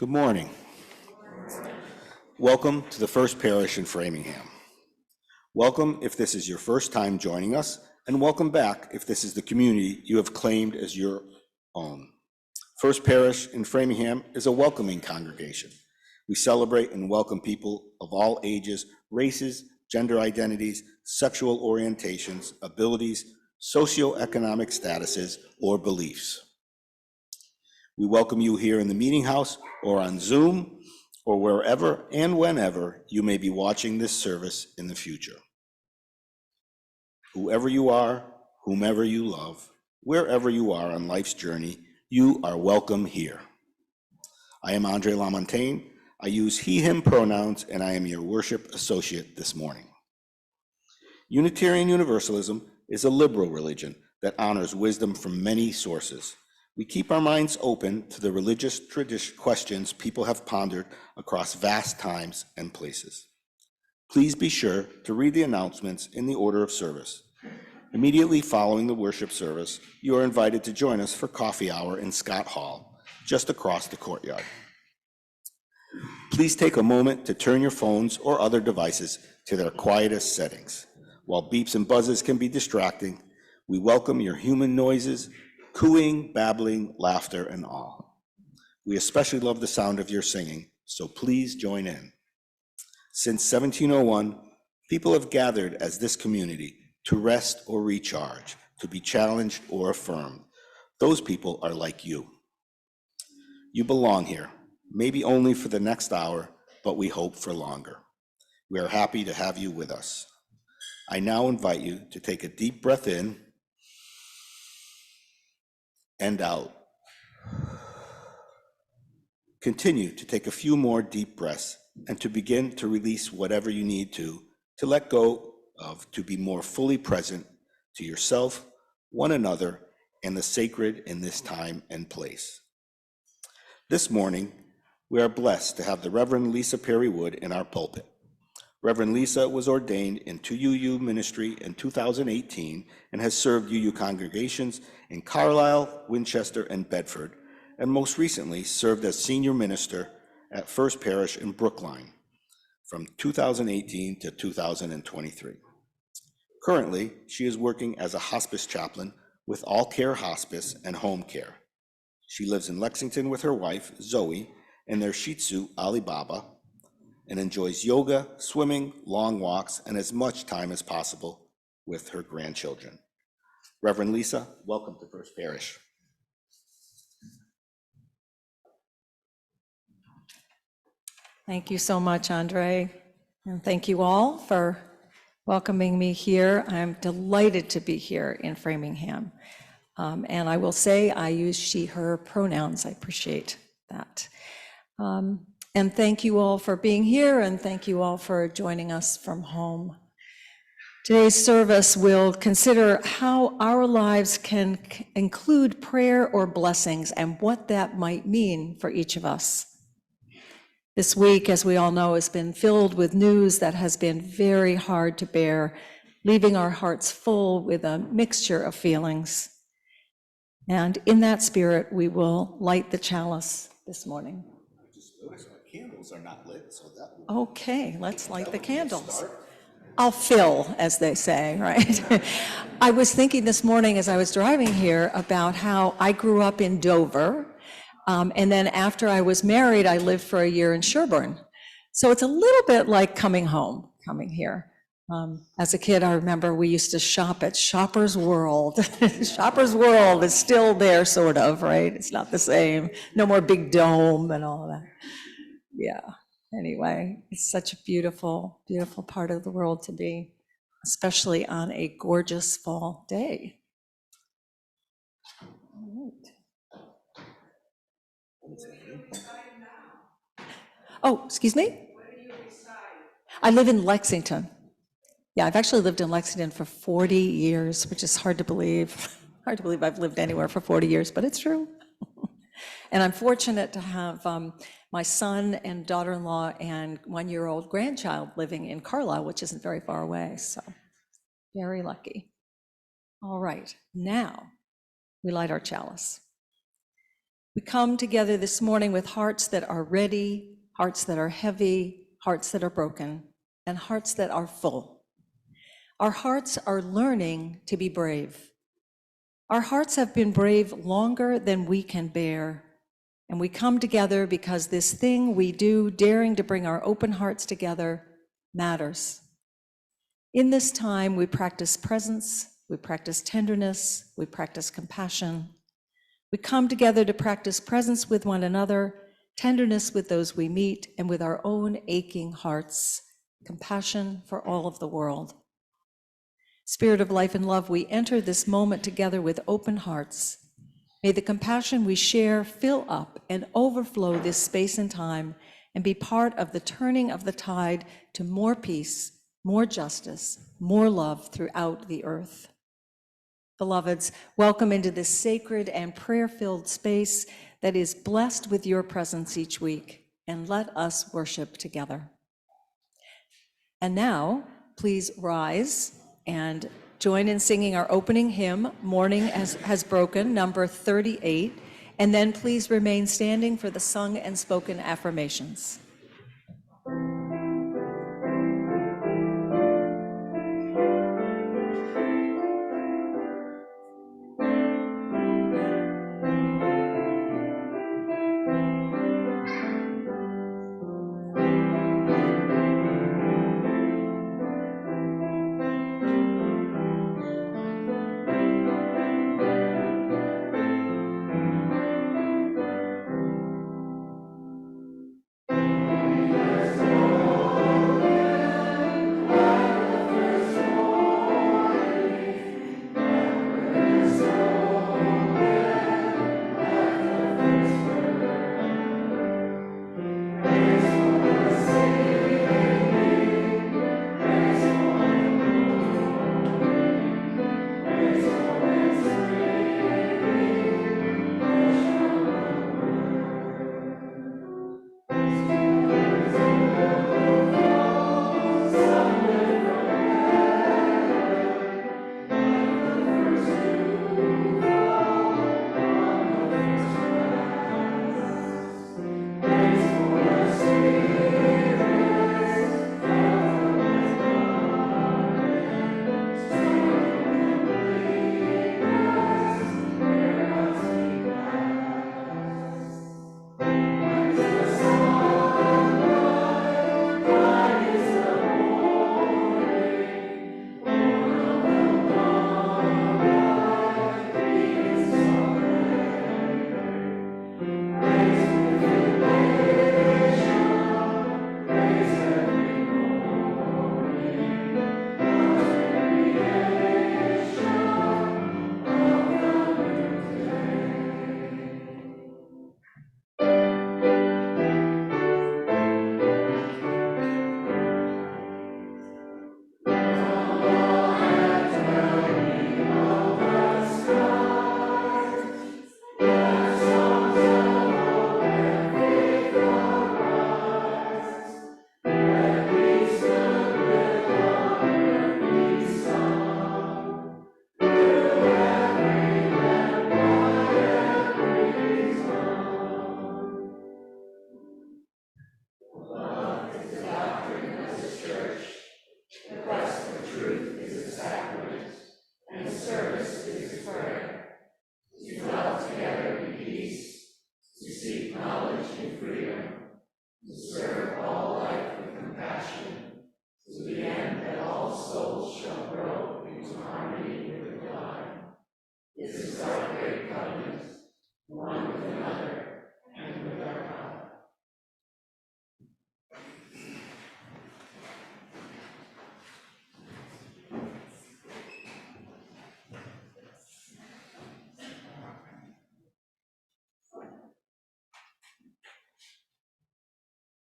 Good morning. Welcome to the First Parish in Framingham. Welcome if this is your first time joining us, and welcome back if this is the community you have claimed as your own. First Parish in Framingham is a welcoming congregation. We celebrate and welcome people of all ages, races, gender identities, sexual orientations, abilities, socioeconomic statuses, or beliefs. We welcome you here in the meeting house or on Zoom or wherever and whenever you may be watching this service in the future. Whoever you are, whomever you love, wherever you are on life's journey, you are welcome here. I am Andre Lamontagne. I use he, him pronouns, and I am your worship associate this morning. Unitarian Universalism is a liberal religion that honors wisdom from many sources. We keep our minds open to the religious questions people have pondered across vast times and places. Please be sure to read the announcements in the order of service. Immediately following the worship service, you are invited to join us for coffee hour in Scott Hall, just across the courtyard. Please take a moment to turn your phones or other devices to their quietest settings. While beeps and buzzes can be distracting, we welcome your human noises, cooing, babbling, laughter, and all. We especially love the sound of your singing, so please join in. Since 1701, people have gathered as this community to rest or recharge, to be challenged or affirmed. Those people are like you. You belong here, maybe only for the next hour, but we hope for longer. We are happy to have you with us. I now invite you to take a deep breath in and out. Continue to take a few more deep breaths and to begin to release whatever you need to let go of, to be more fully present to yourself, one another, and the sacred in this time and place. This morning, we are blessed to have the Reverend Lisa Perry Wood in our pulpit. Reverend Lisa was ordained into UU ministry in 2018 and has served UU congregations in Carlisle, Winchester, and Bedford, and most recently served as senior minister at First Parish in Brookline from 2018 to 2023. Currently, she is working as a hospice chaplain with All Care Hospice and Home Care. She lives in Lexington with her wife, Zoe, and their Shih Tzu, Alibaba, and enjoys yoga, swimming, long walks, and as much time as possible with her grandchildren. Reverend Lisa, welcome to First Parish. Thank you so much, Andre, and thank you all for welcoming me here. I'm delighted to be here in Framingham. And I will say I use she, her pronouns. I appreciate that. And thank you all for being here, and thank you all for joining us from home. Today's service will consider how our lives can include prayer or blessings and what that might mean for each of us. This week, as we all know, has been filled with news that has been very hard to bear, leaving our hearts full with a mixture of feelings. And in that spirit, we will light the chalice this morning. Candles are not lit, so that will... Okay, let's light the candles. I'll fill, as they say, right? I was thinking this morning as I was driving here about how I grew up in Dover, and then after I was married, I lived for a year in Sherborne. So it's a little bit like coming home, coming here. As a kid, I remember we used to shop at Shoppers World. Shoppers World is still there, sort of, right? It's not the same. No more big dome and all that. Yeah, anyway, it's such a beautiful, beautiful part of the world to be, especially on a gorgeous fall day. All right. Oh, excuse me? Where do you reside? I live in Lexington. Yeah, I've actually lived in Lexington for 40 years, which is hard to believe. Hard to believe I've lived anywhere for 40 years, but it's true. And I'm fortunate to have my son and daughter-in-law and one-year-old grandchild living in Carlisle, which isn't very far away, so very lucky. All right, now we light our chalice. We come together this morning with hearts that are ready, hearts that are heavy, hearts that are broken, and hearts that are full. Our hearts are learning to be brave. Our hearts have been brave longer than we can bear, and we come together because this thing we do, daring to bring our open hearts together, matters. In this time, we practice presence, we practice tenderness, we practice compassion. We come together to practice presence with one another, tenderness with those we meet, and with our own aching hearts, compassion for all of the world. Spirit of life and love, we enter this moment together with open hearts. May the compassion we share fill up and overflow this space and time and be part of the turning of the tide to more peace, more justice, more love throughout the earth. Beloveds, welcome into this sacred and prayer-filled space that is blessed with your presence each week, and let us worship together. And now, please rise and join in singing our opening hymn, Morning Has Broken, number 38, and then please remain standing for the sung and spoken affirmations.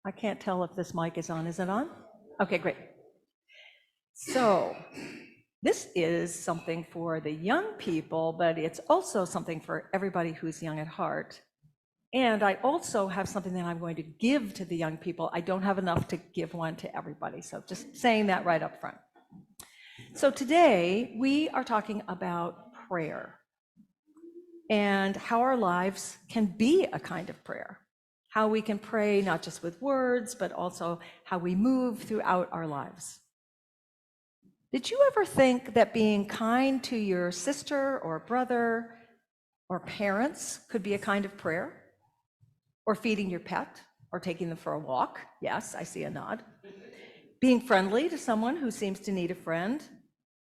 I can't tell if this mic is on. Is it on? Okay, great. So this is something for the young people, but it's also something for everybody who's young at heart. And I also have something that I'm going to give to the young people. I don't have enough to give one to everybody, so just saying that right up front. So today we are talking about prayer. and how our lives can be a kind of prayer. How we can pray not just with words, but also how we move throughout our lives. Did you ever think that being kind to your sister or brother or parents could be a kind of prayer? Or feeding your pet, or taking them for a walk? Yes, I see a nod. Being friendly to someone who seems to need a friend,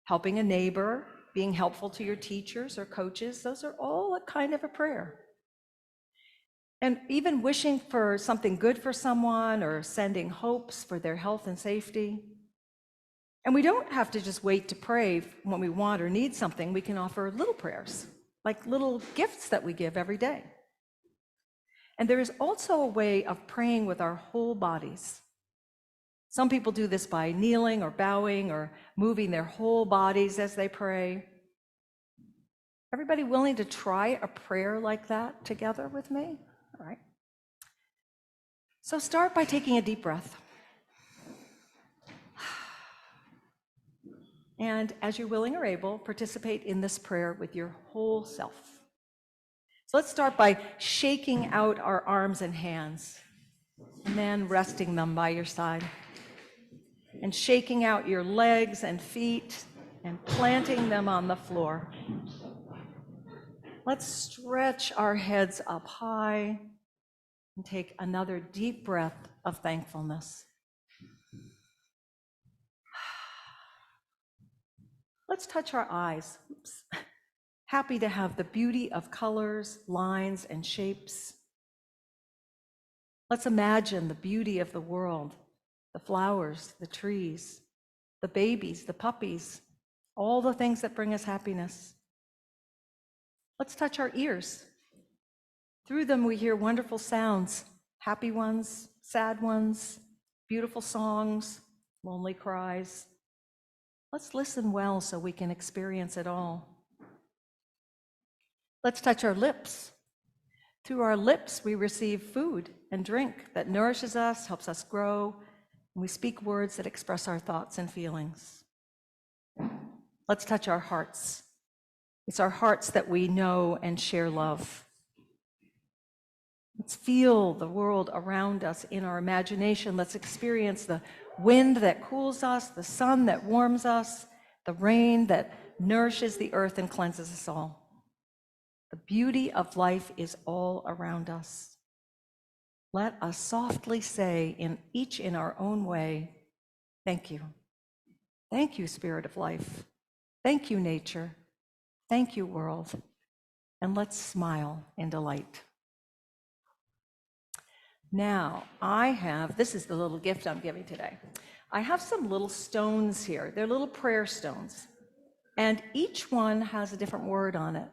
helping a neighbor, being helpful to your teachers or coaches, those are all a kind of a prayer. And even wishing for something good for someone or sending hopes for their health and safety. And we don't have to just wait to pray when we want or need something. We can offer little prayers, like little gifts that we give every day. And there is also a way of praying with our whole bodies. Some people do this by kneeling or bowing or moving their whole bodies as they pray. Everybody willing to try a prayer like that together with me? All right. So start by taking a deep breath. And as you're willing or able, participate in this prayer with your whole self. So let's start by shaking out our arms and hands, and then resting them by your side. And shaking out your legs and feet, and planting them on the floor. Let's stretch our heads up high, and take another deep breath of thankfulness. Let's touch our eyes. Oops. Happy to have the beauty of colors, lines, and shapes. Let's imagine the beauty of the world, the flowers, the trees, the babies, the puppies, all the things that bring us happiness. Let's touch our ears. Through them we hear wonderful sounds, happy ones, sad ones, beautiful songs, lonely cries. Let's listen well so we can experience it all. Let's touch our lips. Through our lips, we receive food and drink that nourishes us, helps us grow, and we speak words that express our thoughts and feelings. Let's touch our hearts. It's our hearts that we know and share love. Let's feel the world around us in our imagination. Let's experience the wind that cools us, the sun that warms us, the rain that nourishes the earth and cleanses us all. The beauty of life is all around us. Let us softly say, each in our own way, thank you. Thank you, Spirit of Life. Thank you, nature. Thank you, world. And let's smile in delight. Now, this is the little gift I'm giving today. I have some little stones here. They're little prayer stones. And each one has a different word on it.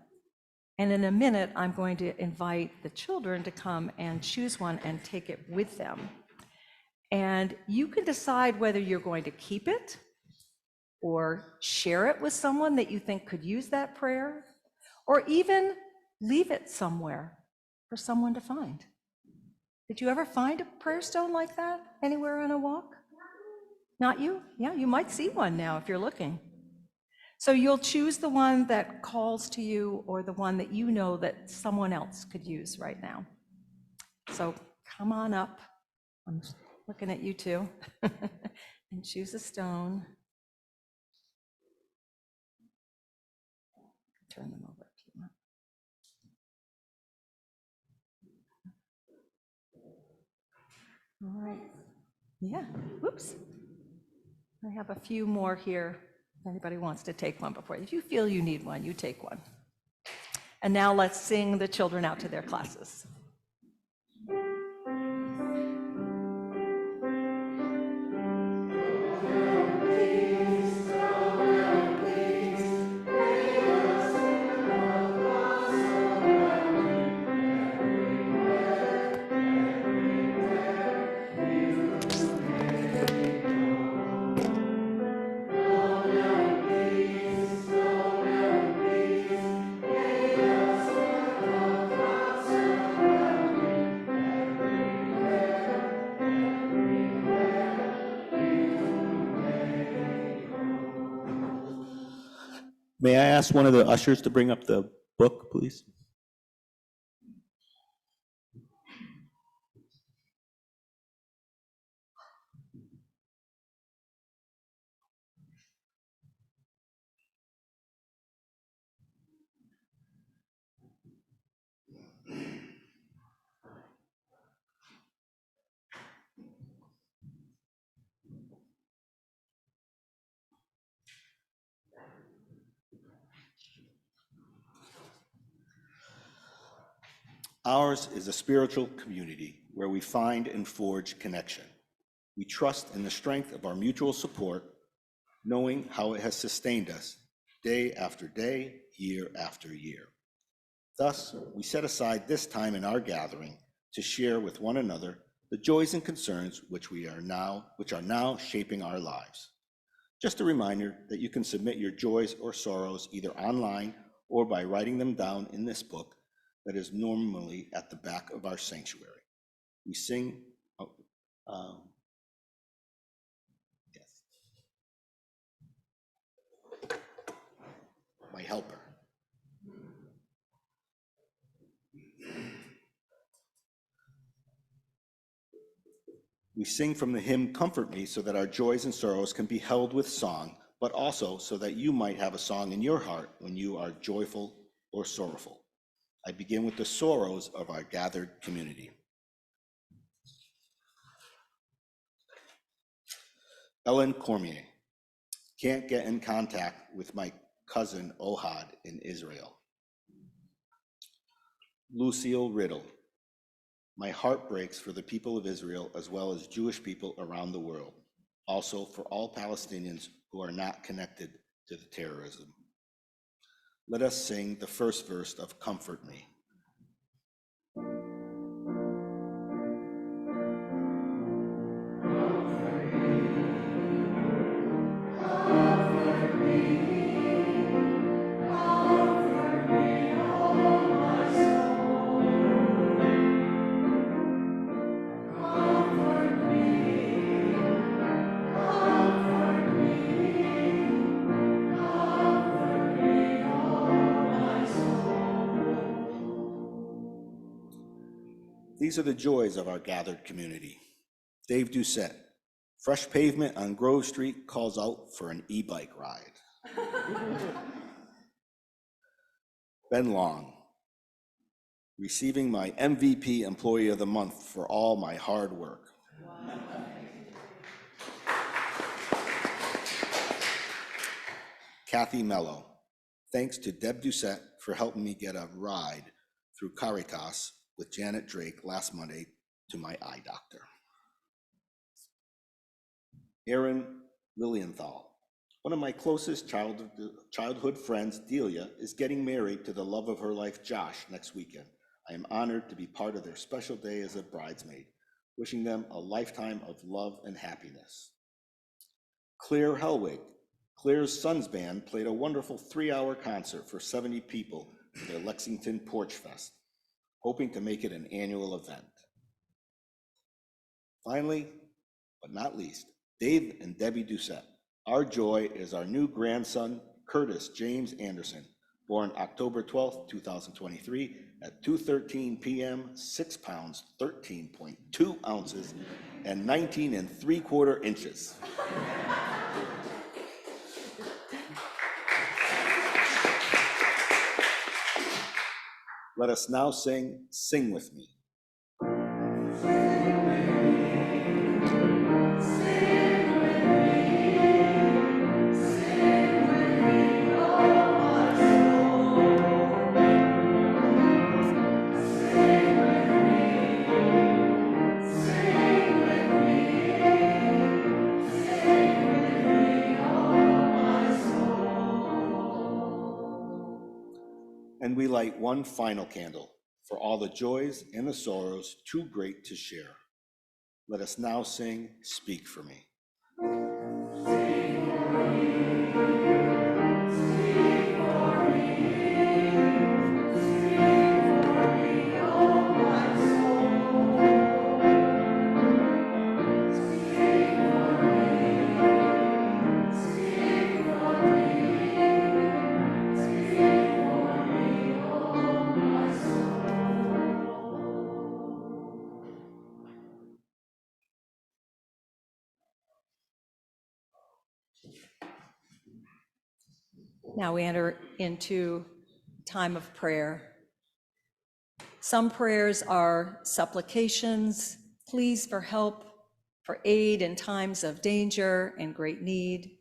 And in a minute, I'm going to invite the children to come and choose one and take it with them. And you can decide whether you're going to keep it or share it with someone that you think could use that prayer, or even leave it somewhere for someone to find. Did you ever find a prayer stone like that anywhere on a walk? Not you? Yeah, you might see one now if you're looking. So you'll choose the one that calls to you or the one that you know that someone else could use right now. So come on up. I'm looking at you too. And choose a stone. Turn them over if you want. All right. Yeah. Whoops. I have a few more here. If anybody wants to take one before, if you feel you need one, you take one. And now let's sing the children out to their classes. May I ask one of the ushers to bring up the book, please? Ours is a spiritual community where we find and forge connection. We trust in the strength of our mutual support, knowing how it has sustained us day after day, year after year. Thus, we set aside this time in our gathering to share with one another the joys and concerns which are now shaping our lives. Just a reminder that you can submit your joys or sorrows either online or by writing them down in this book that is normally at the back of our sanctuary. We sing, yes, my helper. We sing from the hymn, Comfort Me, so that our joys and sorrows can be held with song, but also so that you might have a song in your heart when you are joyful or sorrowful. I begin with the sorrows of our gathered community. Ellen Cormier, can't get in contact with my cousin Ohad in Israel. Lucille Riddle, my heart breaks for the people of Israel as well as Jewish people around the world, also for all Palestinians who are not connected to the terrorism. Let us sing the first verse of Comfort Me. These are the joys of our gathered community. Dave Doucette, fresh pavement on Grove Street calls out for an e-bike ride. Ben Long, receiving my MVP Employee of the Month for all my hard work. Wow. Kathy Mello, thanks to Deb Doucette for helping me get a ride through Caritas with Janet Drake last Monday to my eye doctor. Erin Lilienthal, one of my closest childhood friends, Delia, is getting married to the love of her life, Josh, next weekend. I am honored to be part of their special day as a bridesmaid, wishing them a lifetime of love and happiness. Claire Helwig, Claire's son's band played a wonderful 3-hour concert for 70 people at their Lexington Porch Fest, hoping to make it an annual event. Finally, but not least, Dave and Debbie Doucette. Our joy is our new grandson, Curtis James Anderson, born October 12th, 2023 at 2:13 p.m., 6 pounds, 13.2 ounces, and 19 3/4 inches. Let us now sing with me. And we light one final candle for all the joys and the sorrows too great to share. Let us now sing, Speak for Me. Now we enter into time of prayer. Some prayers are supplications, pleas for help, for aid in times of danger and great need.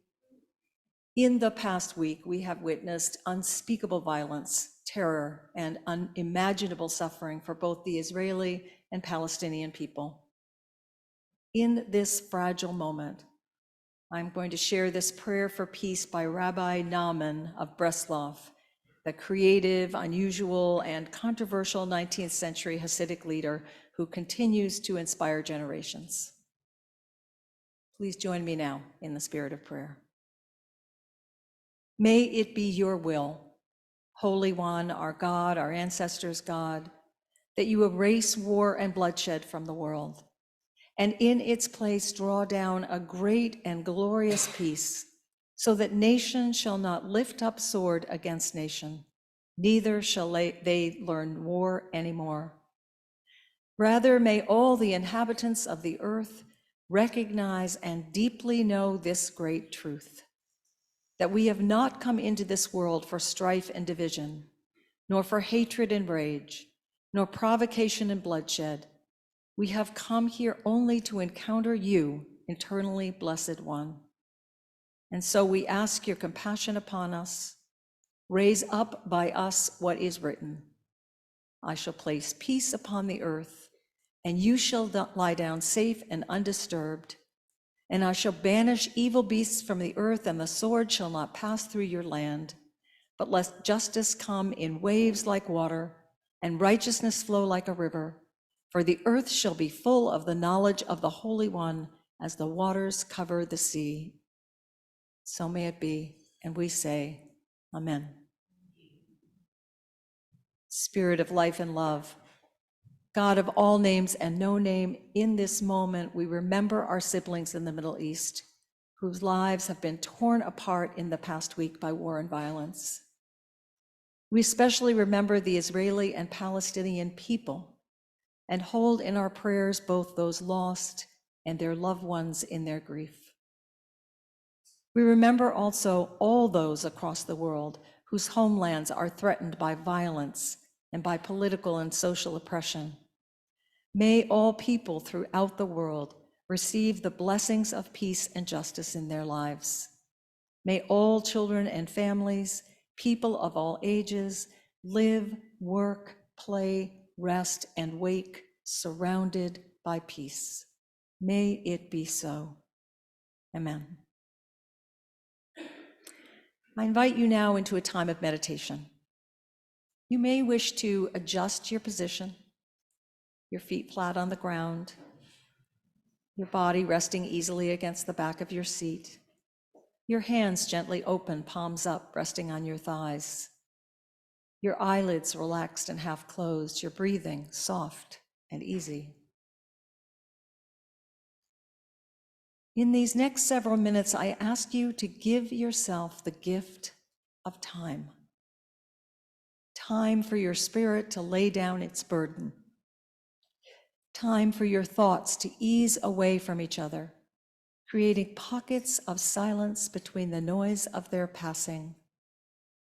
In the past week, we have witnessed unspeakable violence terror, and unimaginable suffering for both the Israeli and Palestinian people. In this fragile moment, I'm going to share this prayer for peace by Rabbi Nahman of Breslov, the creative, unusual, and controversial 19th century Hasidic leader who continues to inspire generations. Please join me now in the spirit of prayer. May it be your will, Holy One, our God, our ancestors' God, that you erase war and bloodshed from the world, and in its place draw down a great and glorious peace, so that nation shall not lift up sword against nation, neither shall they learn war anymore. Rather, may all the inhabitants of the earth recognize and deeply know this great truth, that we have not come into this world for strife and division, nor for hatred and rage, nor provocation and bloodshed. We have come here only to encounter you, eternally blessed one. And so we ask your compassion upon us. Raise up by us what is written. I shall place peace upon the earth, and you shall lie down safe and undisturbed. And I shall banish evil beasts from the earth, and the sword shall not pass through your land. But let justice come in waves like water, and righteousness flow like a river. For the earth shall be full of the knowledge of the Holy One, as the waters cover the sea. So may it be, and we say, Amen. Spirit of life and love, God of all names and no name, in this moment we remember our siblings in the Middle East, whose lives have been torn apart in the past week by war and violence. We especially remember the Israeli and Palestinian people, and hold in our prayers both those lost and their loved ones in their grief. We remember also all those across the world whose homelands are threatened by violence and by political and social oppression. May all people throughout the world receive the blessings of peace and justice in their lives. May all children and families, people of all ages, live, work, play, rest, and wake surrounded by peace. May it be so. Amen. I invite you now into a time of meditation. You may wish to adjust your position, your feet flat on the ground, your body resting easily against the back of your seat, your hands gently open, palms up, resting on your thighs, your eyelids relaxed and half closed, your breathing soft and easy. In these next several minutes, I ask you to give yourself the gift of time. Time for your spirit to lay down its burden. Time for your thoughts to ease away from each other, creating pockets of silence between the noise of their passing.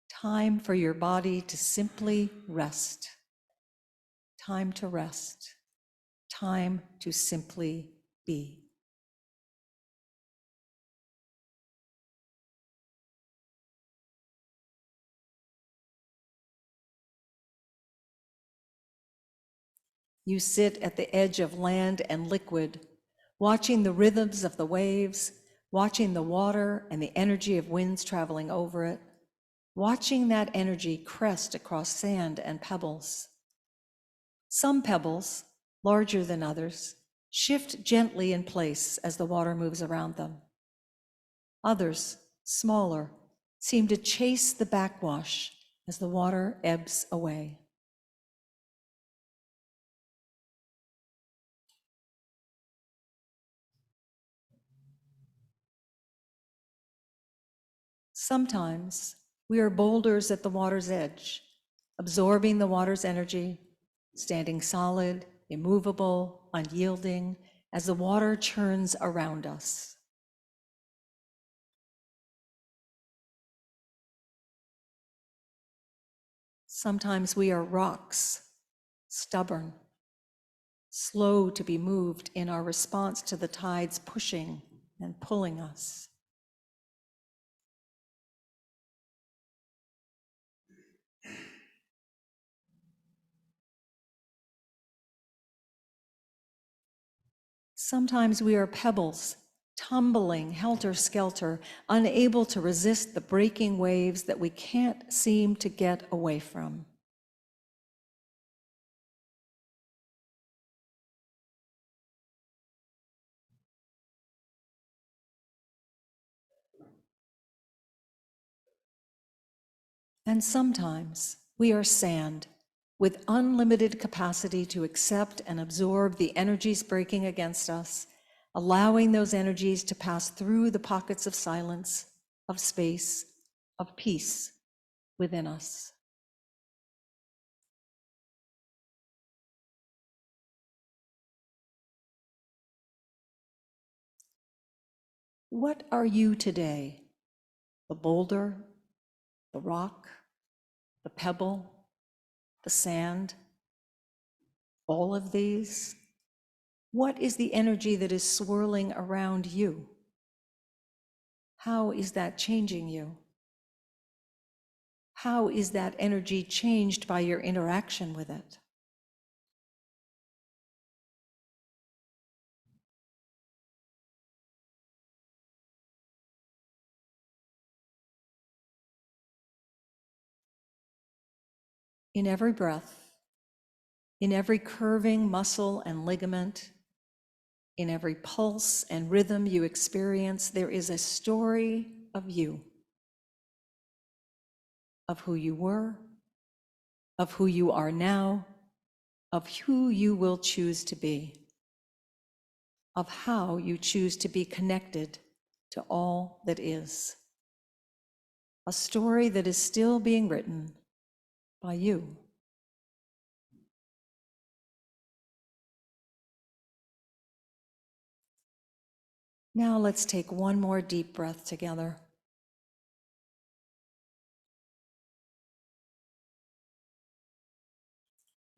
Time for your body to simply rest. Time to rest. Time to simply be. You sit at the edge of land and liquid, watching the rhythms of the waves, watching the water and the energy of winds traveling over it, watching that energy crest across sand and pebbles. Some pebbles, larger than others, shift gently in place as the water moves around them. Others, smaller, seem to chase the backwash as the water ebbs away. Sometimes we are boulders at the water's edge, absorbing the water's energy, standing solid, immovable, unyielding, as the water churns around us. Sometimes we are rocks, stubborn, slow to be moved in our response to the tides pushing and pulling us. Sometimes we are pebbles, tumbling helter-skelter, unable to resist the breaking waves that we can't seem to get away from. And sometimes we are sand with unlimited capacity to accept and absorb the energies breaking against us, allowing those energies to pass through the pockets of silence, of space, of peace within us. What are you today? The boulder, the rock, the pebble, the sand, all of these? What is the energy that is swirling around you? How is that changing you? How is that energy changed by your interaction with it? In every breath, in every curving muscle and ligament, in every pulse and rhythm you experience, there is a story of you, of who you were, of who you are now, of who you will choose to be, of how you choose to be connected to all that is. A story that is still being written by you. Now let's take one more deep breath together.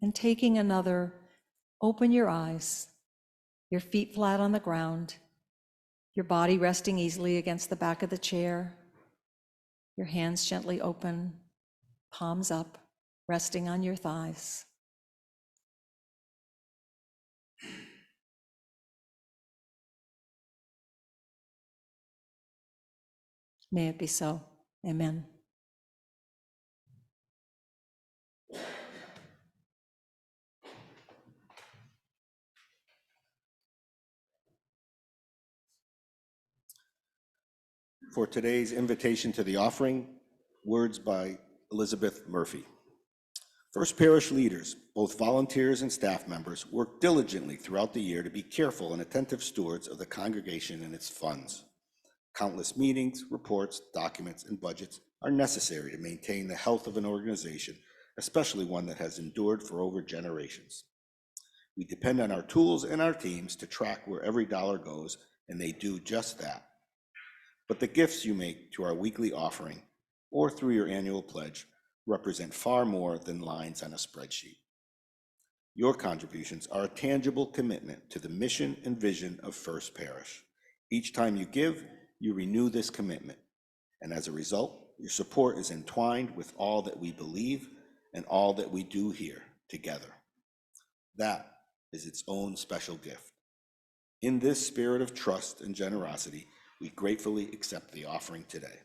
And taking another, open your eyes, your feet flat on the ground, your body resting easily against the back of the chair, your hands gently open, palms up, resting on your thighs. May it be so. Amen. For today's invitation to the offering, words by Elizabeth Murphy. First Parish leaders, both volunteers and staff members, work diligently throughout the year to be careful and attentive stewards of the congregation and its funds. Countless meetings, reports, documents, and budgets are necessary to maintain the health of an organization, especially one that has endured for over generations. We depend on our tools and our teams to track where every dollar goes, and they do just that. But the gifts you make to our weekly offering or through your annual pledge represent far more than lines on a spreadsheet. Your contributions are a tangible commitment to the mission and vision of First Parish. Each time you give, you renew this commitment, and as a result, your support is entwined with all that we believe and all that we do here together. That is its own special gift. In this spirit of trust and generosity, we gratefully accept the offering today.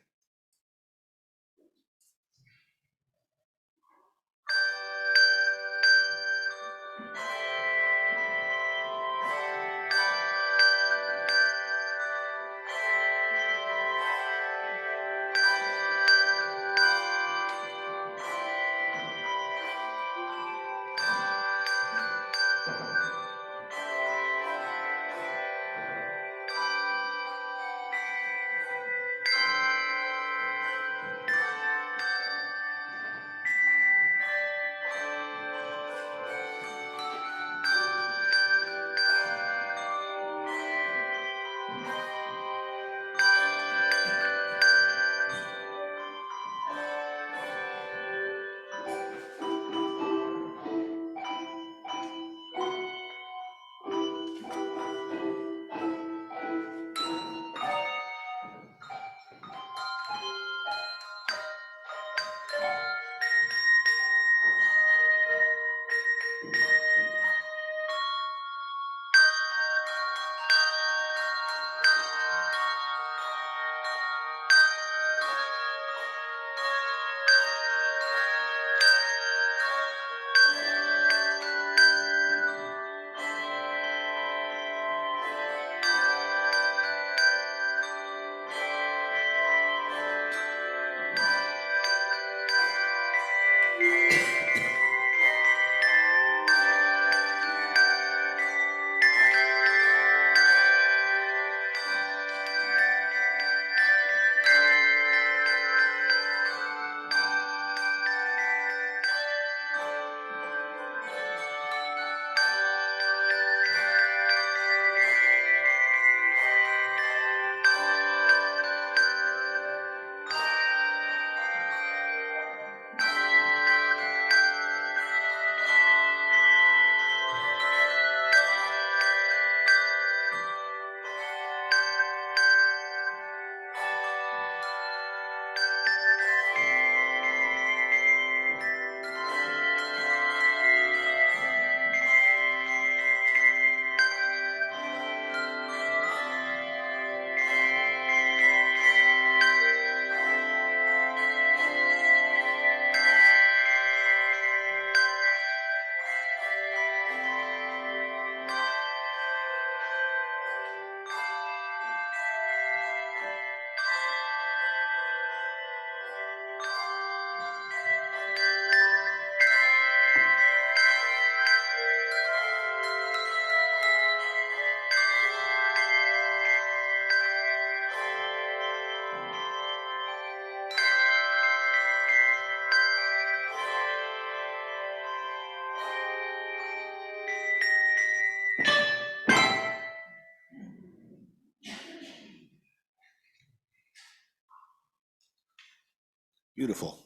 Beautiful.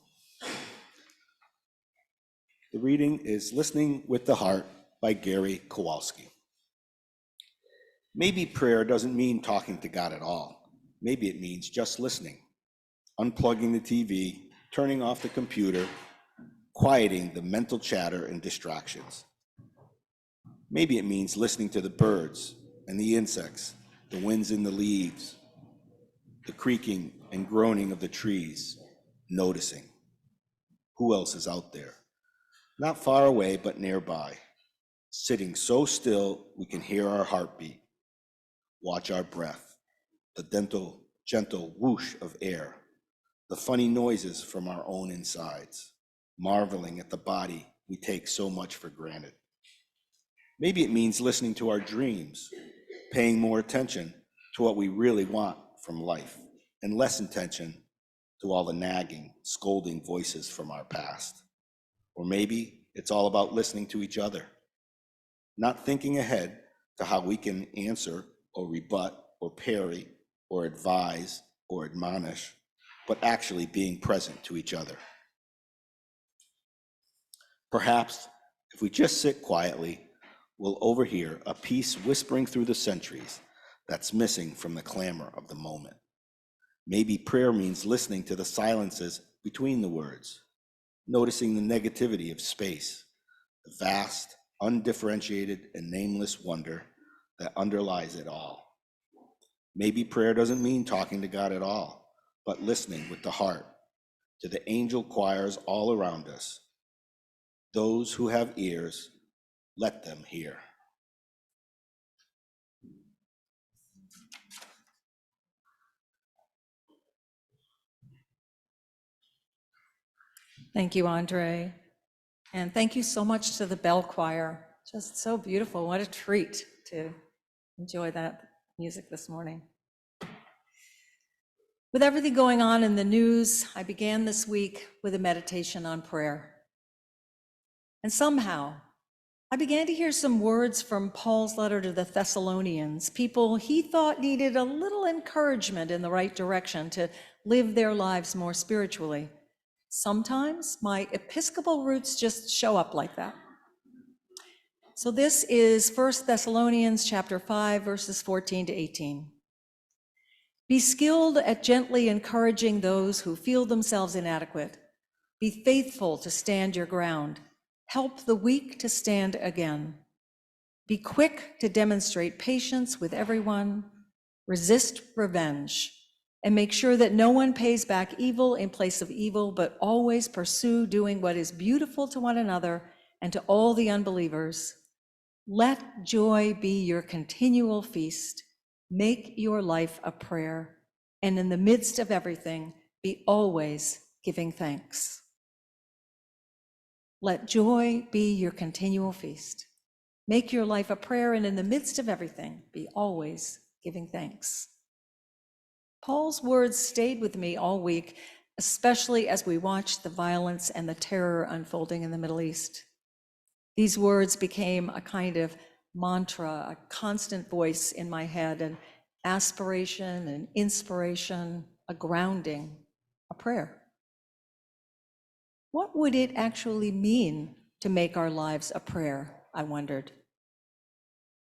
The reading is Listening with the Heart by Gary Kowalski. Maybe prayer doesn't mean talking to God at all. Maybe it means just listening, unplugging the TV, turning off the computer, quieting the mental chatter and distractions. Maybe it means listening to the birds and the insects, the winds in the leaves, the creaking and groaning of the trees, noticing. Who else is out there? Not far away, but nearby, sitting so still we can hear our heartbeat, watch our breath, the gentle whoosh of air, the funny noises from our own insides, marveling at the body we take so much for granted. Maybe it means listening to our dreams, paying more attention to what we really want from life, and less attention to all the nagging, scolding voices from our past. Or maybe it's all about listening to each other, not thinking ahead to how we can answer or rebut or parry or advise or admonish, but actually being present to each other. Perhaps if we just sit quietly, we'll overhear a peace whispering through the centuries that's missing from the clamor of the moment. Maybe prayer means listening to the silences between the words, noticing the negativity of space, the vast, undifferentiated, and nameless wonder that underlies it all. Maybe prayer doesn't mean talking to God at all, but listening with the heart to the angel choirs all around us. Those who have ears, let them hear. Thank you, Andre. And thank you so much to the bell choir. Just so beautiful. What a treat to enjoy that music this morning. With everything going on in the news, I began this week with a meditation on prayer. And somehow, I began to hear some words from Paul's letter to the Thessalonians, people he thought needed a little encouragement in the right direction to live their lives more spiritually. Sometimes my Episcopal roots just show up like that. So this is 1 Thessalonians chapter 5, verses 14 to 18. Be skilled at gently encouraging those who feel themselves inadequate. Be faithful to stand your ground. Help the weak to stand again. Be quick to demonstrate patience with everyone. Resist revenge. And make sure that no one pays back evil in place of evil, but always pursue doing what is beautiful to one another and to all the unbelievers. Let joy be your continual feast. Make your life a prayer, and in the midst of everything, be always giving thanks. Let joy be your continual feast. Make your life a prayer, and in the midst of everything, be always giving thanks. Paul's words stayed with me all week, especially as we watched the violence and the terror unfolding in the Middle East. These words became a kind of mantra, a constant voice in my head, an aspiration, an inspiration, a grounding, a prayer. What would it actually mean to make our lives a prayer, I wondered.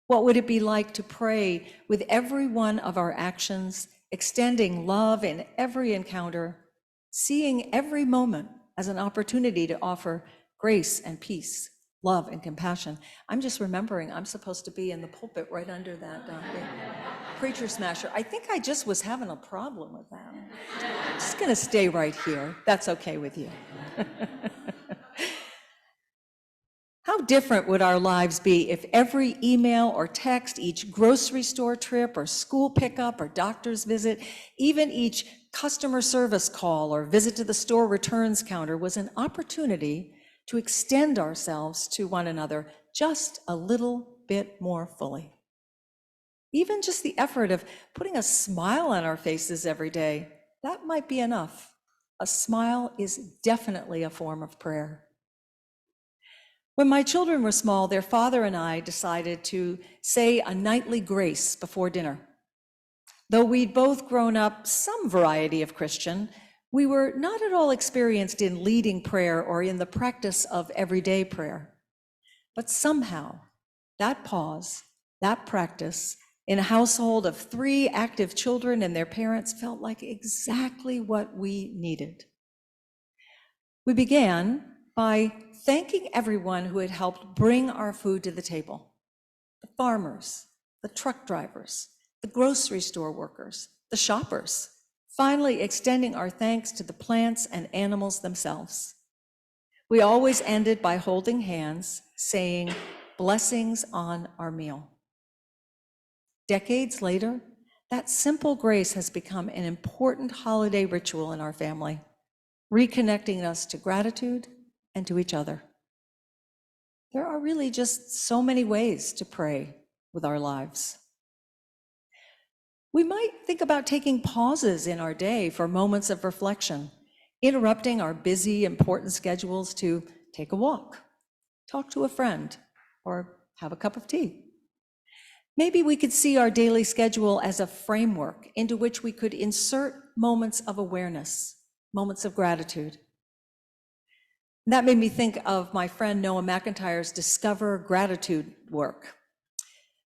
What would it be like to pray with every one of our actions, extending love in every encounter, seeing every moment as an opportunity to offer grace and peace, love and compassion? I'm just remembering I'm supposed to be in the pulpit right under that preacher smasher. I think I just was having a problem with that. I'm just gonna stay right here. That's okay with you. How different would our lives be if every email or text, each grocery store trip or school pickup or doctor's visit, even each customer service call or visit to the store returns counter was an opportunity to extend ourselves to one another just a little bit more fully? Even just the effort of putting a smile on our faces every day, that might be enough. A smile is definitely a form of prayer. When my children were small, their father and I decided to say a nightly grace before dinner. Though we'd both grown up some variety of Christian, We were not at all experienced in leading prayer or in the practice of everyday prayer. But somehow, that pause, that practice, in a household of 3 active children and their parents felt like exactly what we needed. We began by thanking everyone who had helped bring our food to the table. The farmers, the truck drivers, the grocery store workers, the shoppers, finally extending our thanks to the plants and animals themselves. We always ended by holding hands, saying, "Blessings on our meal." Decades later, that simple grace has become an important holiday ritual in our family, reconnecting us to gratitude and to each other. There are really just so many ways to pray with our lives. We might think about taking pauses in our day for moments of reflection, interrupting our busy, important schedules to take a walk, talk to a friend, or have a cup of tea. Maybe we could see our daily schedule as a framework into which we could insert moments of awareness, moments of gratitude. That made me think of my friend Noah McIntyre's Discover Gratitude work.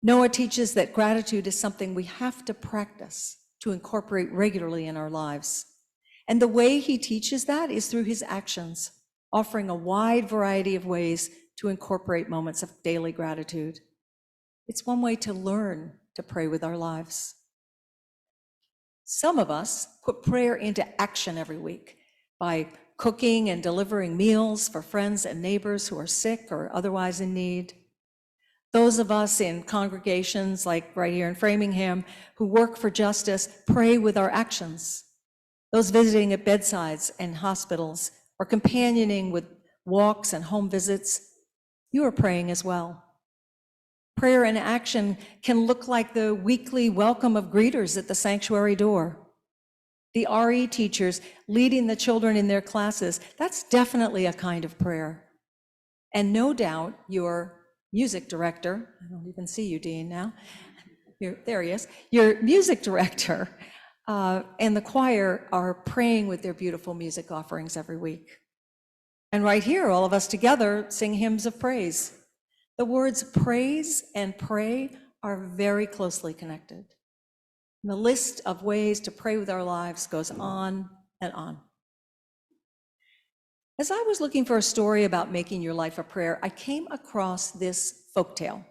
Noah teaches that gratitude is something we have to practice to incorporate regularly in our lives. And the way he teaches that is through his actions, offering a wide variety of ways to incorporate moments of daily gratitude. It's one way to learn to pray with our lives. Some of us put prayer into action every week by cooking and delivering meals for friends and neighbors who are sick or otherwise in need. Those of us in congregations like right here in Framingham who work for justice pray with our actions. Those visiting at bedsides and hospitals or companioning with walks and home visits, you are praying as well. Prayer in action can look like the weekly welcome of greeters at the sanctuary door. The RE teachers leading the children in their classes, that's definitely a kind of prayer. And no doubt your music director, I don't even see you, Dean, now. There he is. Your music director and the choir are praying with their beautiful music offerings every week. And right here, all of us together sing hymns of praise. The words praise and pray are very closely connected. And the list of ways to pray with our lives goes on and on. As I was looking for a story about making your life a prayer, I came across this folktale.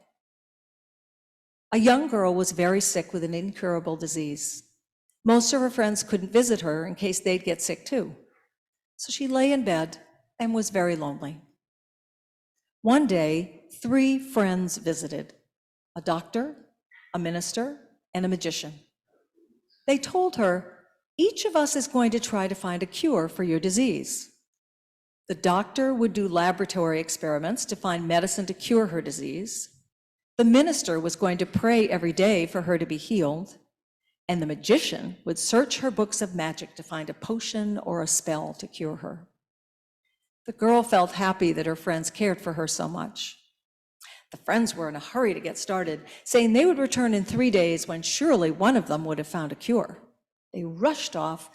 A young girl was very sick with an incurable disease. Most of her friends couldn't visit her in case they'd get sick too. So she lay in bed and was very lonely. One day, 3 friends visited: a doctor, a minister, and a magician. They told her, "Each of us is going to try to find a cure for your disease." The doctor would do laboratory experiments to find medicine to cure her disease. The minister was going to pray every day for her to be healed. And the magician would search her books of magic to find a potion or a spell to cure her. The girl felt happy that her friends cared for her so much. The friends were in a hurry to get started, saying they would return in 3 days when surely one of them would have found a cure. They rushed off,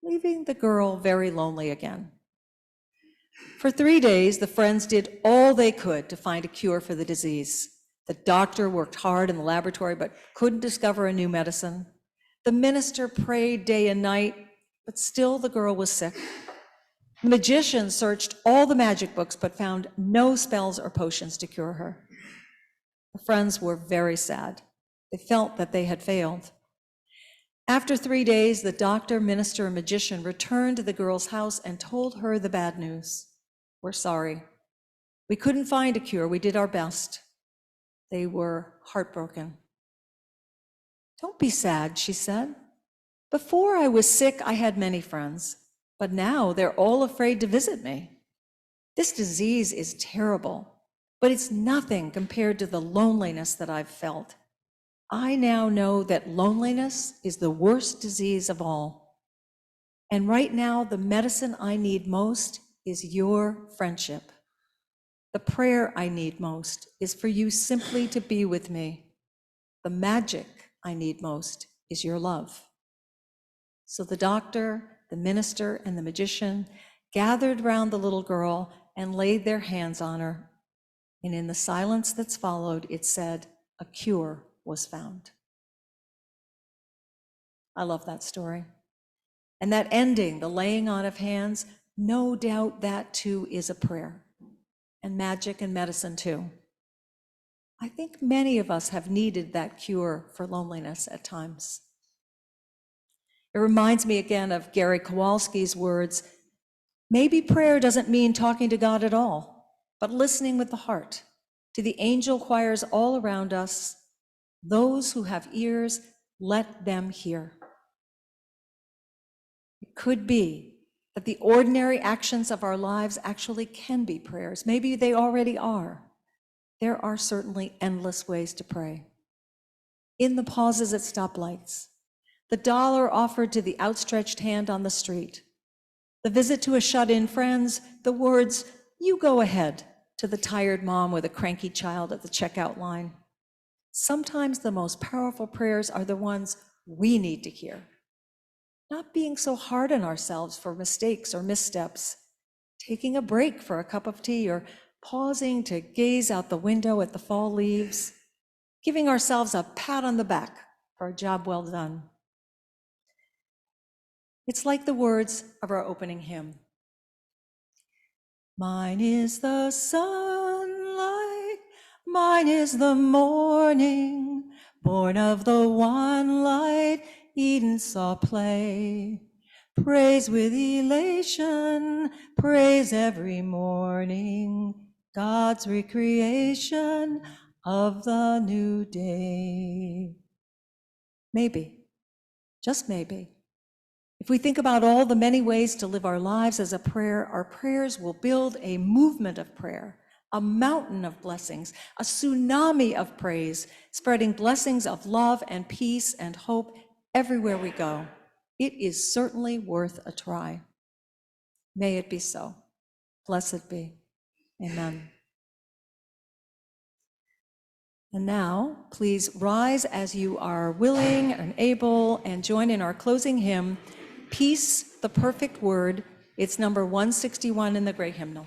leaving the girl very lonely again. For 3 days, the friends did all they could to find a cure for the disease. The doctor worked hard in the laboratory but couldn't discover a new medicine. The minister prayed day and night, but still the girl was sick. The magician searched all the magic books but found no spells or potions to cure her. The friends were very sad. They felt that they had failed. After 3 days, the doctor, minister, and magician returned to the girl's house and told her the bad news. "We're sorry. We couldn't find a cure. We did our best." They were heartbroken. "Don't be sad," she said. "Before I was sick, I had many friends, but now they're all afraid to visit me. This disease is terrible, but it's nothing compared to the loneliness that I've felt. I now know that loneliness is the worst disease of all. And right now, the medicine I need most is your friendship. The prayer I need most is for you simply to be with me. The magic I need most is your love." So the doctor, the minister, and the magician gathered round the little girl and laid their hands on her. And in the silence that's followed, it said, a cure was found. I love that story. And that ending, the laying on of hands, no doubt that too is a prayer. And magic and medicine too. I think many of us have needed that cure for loneliness at times. It reminds me again of Gary Kowalski's words, maybe prayer doesn't mean talking to God at all, but listening with the heart to the angel choirs all around us. Those who have ears, let them hear. It could be that the ordinary actions of our lives actually can be prayers. Maybe they already are. There are certainly endless ways to pray. In the pauses at stoplights, the dollar offered to the outstretched hand on the street, the visit to a shut-in friend's, the words, "You go ahead," to the tired mom with a cranky child at the checkout line. Sometimes the most powerful prayers are the ones we need to hear. Not being so hard on ourselves for mistakes or missteps, taking a break for a cup of tea, or pausing to gaze out the window at the fall leaves, giving ourselves a pat on the back for a job well done. It's like the words of our opening hymn. Mine is the sunlight, mine is the morning, born of the one light Eden saw play. Praise with elation, praise every morning, God's recreation of the new day. Maybe, just maybe, if we think about all the many ways to live our lives as a prayer, our prayers will build a movement of prayer, a mountain of blessings, a tsunami of praise, spreading blessings of love and peace and hope everywhere we go. It is certainly worth a try. May it be so. Blessed be. Amen. And now, please rise as you are willing and able and join in our closing hymn, Peace, the Perfect Word. It's number 161 in the Gray Hymnal.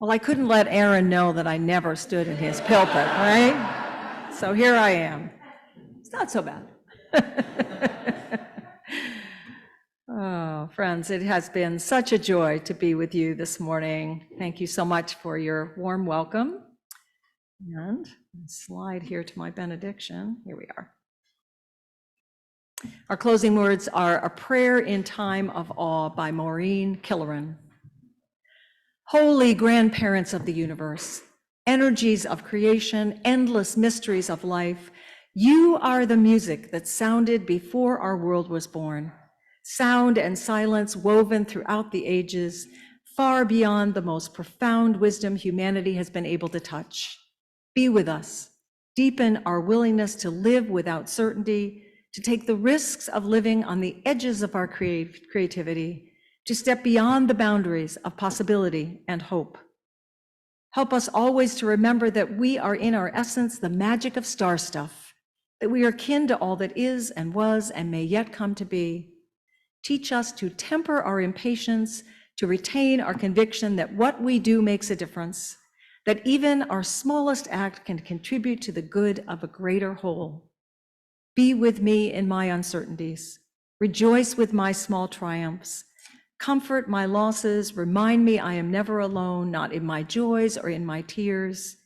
Well, I couldn't let Aaron know that I never stood in his pulpit, right? So here I am. It's not so bad. Oh, friends, it has been such a joy to be with you this morning. Thank you so much for your warm welcome. And slide here to my benediction. Here we are. Our closing words are A Prayer in Time of Awe by Maureen Killeran. Holy grandparents of the universe, energies of creation, endless mysteries of life, you are the music that sounded before our world was born. Sound and silence woven throughout the ages, far beyond the most profound wisdom humanity has been able to touch. Be with us. Deepen our willingness to live without certainty, to take the risks of living on the edges of our creativity, to step beyond the boundaries of possibility and hope. Help us always to remember that we are in our essence the magic of star stuff, that we are kin to all that is and was and may yet come to be. Teach us to temper our impatience, to retain our conviction that what we do makes a difference, that even our smallest act can contribute to the good of a greater whole. Be with me in my uncertainties. Rejoice with my small triumphs. Comfort my losses. Remind me I am never alone, not in my joys or in my tears.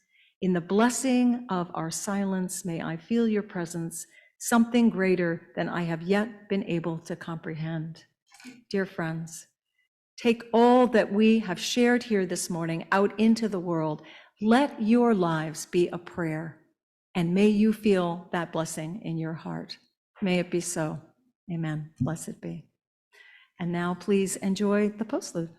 In the blessing of our silence, may I feel your presence, something greater than I have yet been able to comprehend. Dear friends, take all that we have shared here this morning out into the world. Let your lives be a prayer, and may you feel that blessing in your heart. May it be so. Amen. Blessed be. And now please enjoy the postlude.